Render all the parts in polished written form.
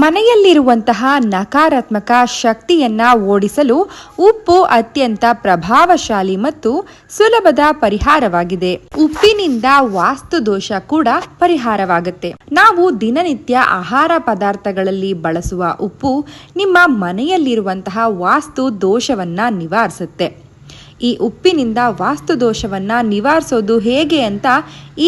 ಮನೆಯಲ್ಲಿರುವಂತಹ ನಕಾರಾತ್ಮಕ ಶಕ್ತಿಯನ್ನ ಓಡಿಸಲು ಉಪ್ಪು ಅತ್ಯಂತ ಪ್ರಭಾವಶಾಲಿ ಮತ್ತು ಸುಲಭದ ಪರಿಹಾರವಾಗಿದೆ. ಉಪ್ಪಿನಿಂದ ವಾಸ್ತು ದೋಷ ಕೂಡ ಪರಿಹಾರವಾಗುತ್ತೆ. ನಾವು ದಿನನಿತ್ಯ ಆಹಾರ ಪದಾರ್ಥಗಳಲ್ಲಿ ಬಳಸುವ ಉಪ್ಪು ನಿಮ್ಮ ಮನೆಯಲ್ಲಿರುವಂತಹ ವಾಸ್ತು ದೋಷವನ್ನ ನಿವಾರಿಸುತ್ತೆ. ಈ ಉಪ್ಪಿನಿಂದ ವಾಸ್ತು ದೋಷವನ್ನ ನಿವಾರಿಸೋದು ಹೇಗೆ ಅಂತ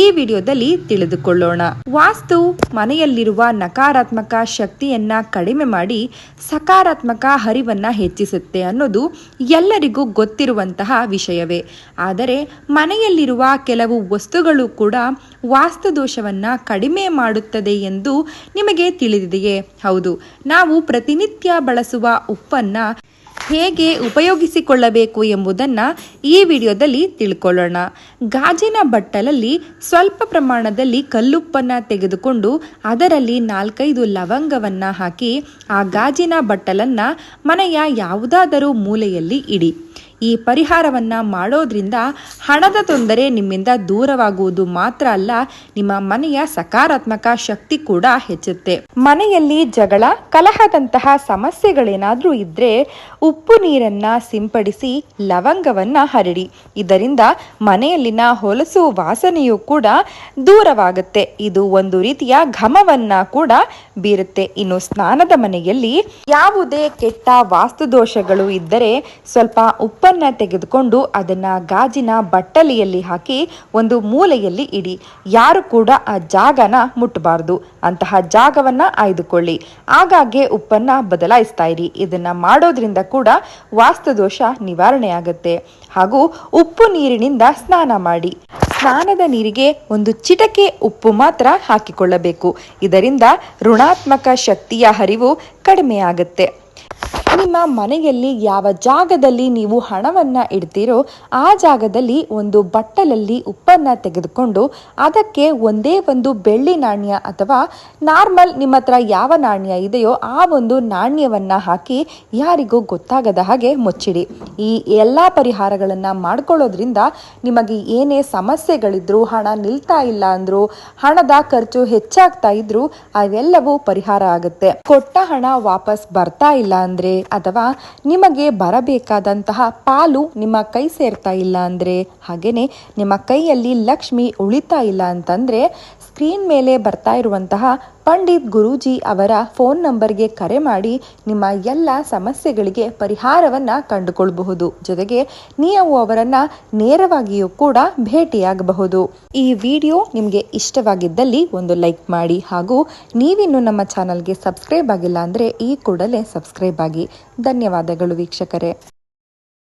ಈ ವಿಡಿಯೋದಲ್ಲಿ ತಿಳಿದುಕೊಳ್ಳೋಣ. ವಾಸ್ತು ಮನೆಯಲ್ಲಿರುವ ನಕಾರಾತ್ಮಕ ಶಕ್ತಿಯನ್ನ ಕಡಿಮೆ ಮಾಡಿ ಸಕಾರಾತ್ಮಕ ಹರಿವನ್ನ ಹೆಚ್ಚಿಸುತ್ತೆ ಅನ್ನೋದು ಎಲ್ಲರಿಗೂ ಗೊತ್ತಿರುವಂತಹ ವಿಷಯವೇ. ಆದರೆ ಮನೆಯಲ್ಲಿರುವ ಕೆಲವು ವಸ್ತುಗಳು ಕೂಡ ವಾಸ್ತು ದೋಷವನ್ನ ಕಡಿಮೆ ಮಾಡುತ್ತದೆ ಎಂದು ನಿಮಗೆ ತಿಳಿದಿದೆಯೇ? ಹೌದು, ನಾವು ಪ್ರತಿನಿತ್ಯ ಬಳಸುವ ಉಪ್ಪನ್ನ ಹೇಗೆ ಉಪಯೋಗಿಸಿಕೊಳ್ಳಬೇಕು ಎಂಬುದನ್ನು ಈ ವಿಡಿಯೋದಲ್ಲಿ ತಿಳ್ಕೊಳ್ಳೋಣ. ಗಾಜಿನ ಬಟ್ಟಲಲ್ಲಿ ಸ್ವಲ್ಪ ಪ್ರಮಾಣದಲ್ಲಿ ಕಲ್ಲುಪ್ಪನ್ನು ತೆಗೆದುಕೊಂಡು ಅದರಲ್ಲಿ 4-5 ಲವಂಗವನ್ನು ಹಾಕಿ ಆ ಗಾಜಿನ ಬಟ್ಟಲನ್ನು ಮನೆಯ ಯಾವುದಾದರೂ ಮೂಲೆಯಲ್ಲಿ ಇಡಿ. ಈ ಪರಿಹಾರವನ್ನು ಮಾಡೋದ್ರಿಂದ ಹಣದ ತೊಂದರೆ ನಿಮ್ಮಿಂದ ದೂರವಾಗುವುದು ಮಾತ್ರ ಅಲ್ಲ, ನಿಮ್ಮ ಮನೆಯ ಸಕಾರಾತ್ಮಕ ಶಕ್ತಿ ಕೂಡ ಹೆಚ್ಚುತ್ತೆ. ಮನೆಯಲ್ಲಿ ಜಗಳ, ಕಲಹದಂತಹ ಸಮಸ್ಯೆಗಳೇನಾದರೂ ಇದ್ದರೆ ಉಪ್ಪು ನೀರನ್ನ ಸಿಂಪಡಿಸಿ ಲವಂಗವನ್ನ ಹರಡಿ. ಇದರಿಂದ ಮನೆಯಲ್ಲಿನ ಹೊಲಸು ವಾಸನೆಯೂ ಕೂಡ ದೂರವಾಗುತ್ತೆ. ಇದು ಒಂದು ರೀತಿಯ ಘಮವನ್ನ ಕೂಡ ಬೀರುತ್ತೆ. ಇನ್ನು ಸ್ನಾನದ ಮನೆಯಲ್ಲಿ ಯಾವುದೇ ಕೆಟ್ಟ ವಾಸ್ತುದೋಷಗಳು ಇದ್ದರೆ ಸ್ವಲ್ಪ ಉಪ್ಪನ್ನ ತೆಗೆದುಕೊಂಡು ಅದನ್ನ ಗಾಜಿನ ಬಟ್ಟಲಿಯಲ್ಲಿ ಹಾಕಿ ಒಂದು ಮೂಲೆಯಲ್ಲಿ ಇಡಿ. ಯಾರು ಕೂಡ ಆ ಜಾಗನ ಮುಟ್ಟಬಾರದು. ಅಂತಹ ಜಾಗವನ್ನ ಆಯ್ದುಕೊಳ್ಳಿ. ಆಗಾಗ್ಗೆ ಉಪ್ಪನ್ನ ಬದಲಾಯಿಸ್ತಾ ಇರಿ. ಇದನ್ನ ಮಾಡೋದ್ರಿಂದ ಕೂಡ ವಾಸ್ತುದೋಷ ನಿವಾರಣೆ ಆಗುತ್ತೆ. ಹಾಗೂ ಉಪ್ಪು ನೀರಿನಿಂದ ಸ್ನಾನ ಮಾಡಿ. ಸ್ನಾನದ ನೀರಿಗೆ ಒಂದು ಚಿಟಿಕೆ ಉಪ್ಪು ಮಾತ್ರ ಹಾಕಿಕೊಳ್ಳಬೇಕು. ಇದರಿಂದ ಋಣಾತ್ಮಕ ಶಕ್ತಿಯ ಹರಿವು ಕಡಿಮೆಯಾಗುತ್ತೆ. ನಿಮ್ಮ ಮನೆಯಲ್ಲಿ ಯಾವ ಜಾಗದಲ್ಲಿ ನೀವು ಹಣವನ್ನ ಇಡ್ತೀರೋ ಆ ಜಾಗದಲ್ಲಿ ಒಂದು ಬಟ್ಟಲಲ್ಲಿ ಉಪ್ಪನ್ನ ತೆಗೆದುಕೊಂಡು ಅದಕ್ಕೆ ಒಂದೇ ಒಂದು ಬೆಳ್ಳಿ ನಾಣ್ಯ ಅಥವಾ ನಾರ್ಮಲ್ ನಿಮ್ಮ ಹತ್ರ ಯಾವ ನಾಣ್ಯ ಇದೆಯೋ ಆ ಒಂದು ನಾಣ್ಯವನ್ನ ಹಾಕಿ ಯಾರಿಗೂ ಗೊತ್ತಾಗದ ಹಾಗೆ ಮುಚ್ಚಿಡಿ. ಈ ಎಲ್ಲ ಪರಿಹಾರಗಳನ್ನ ಮಾಡ್ಕೊಳ್ಳೋದ್ರಿಂದ ನಿಮಗೆ ಏನೇ ಸಮಸ್ಯೆಗಳಿದ್ರು, ಹಣ ನಿಲ್ತಾ ಇಲ್ಲ ಅಂದ್ರು, ಹಣದ ಖರ್ಚು ಹೆಚ್ಚಾಗ್ತಾ ಇದ್ರು ಅವೆಲ್ಲವೂ ಪರಿಹಾರ ಆಗುತ್ತೆ. ಕೊಟ್ಟ ಹಣ ವಾಪಸ್ ಬರ್ತಾ ಇಲ್ಲ ಅಂದ್ರೆ ಅಥವಾ ನಿಮಗೆ ಬರಬೇಕಾದಂತಹ ಪಾಲು ನಿಮ್ಮ ಕೈ ಸೇರ್ತಾ ಇಲ್ಲ ಅಂದ್ರೆ, ಹಾಗೇನೆ ನಿಮ್ಮ ಕೈಯಲ್ಲಿ ಲಕ್ಷ್ಮಿ ಉಳಿತಾ ಇಲ್ಲ ಅಂತಂದ್ರೆ ಸ್ಕ್ರೀನ್ ಮೇಲೆ ಬರ್ತಾ ಇರುವಂತಹ ಪಂಡಿತ್ ಗುರೂಜಿ ಅವರ ಫೋನ್ ನಂಬರ್ಗೆ ಕರೆ ಮಾಡಿ ನಿಮ್ಮ ಎಲ್ಲ ಸಮಸ್ಯೆಗಳಿಗೆ ಪರಿಹಾರವನ್ನ ಕಂಡುಕೊಳ್ಳಬಹುದು. ಜೊತೆಗೆ ನೀವು ಅವರನ್ನ ನೇರವಾಗಿಯೂ ಕೂಡ ಭೇಟಿಯಾಗಬಹುದು. ಈ ವಿಡಿಯೋ ನಿಮಗೆ ಇಷ್ಟವಾಗಿದ್ದಲ್ಲಿ ಒಂದು ಲೈಕ್ ಮಾಡಿ. ಹಾಗೂ ನೀವಿನ್ನು ನಮ್ಮ ಚಾನಲ್ಗೆ ಸಬ್ಸ್ಕ್ರೈಬ್ ಆಗಿಲ್ಲ ಅಂದ್ರೆ ಈ ಕೂಡಲೇ ಸಬ್ಸ್ಕ್ರೈಬ್ ಆಗಿ. ಧನ್ಯವಾದಗಳು ವೀಕ್ಷಕರೇ.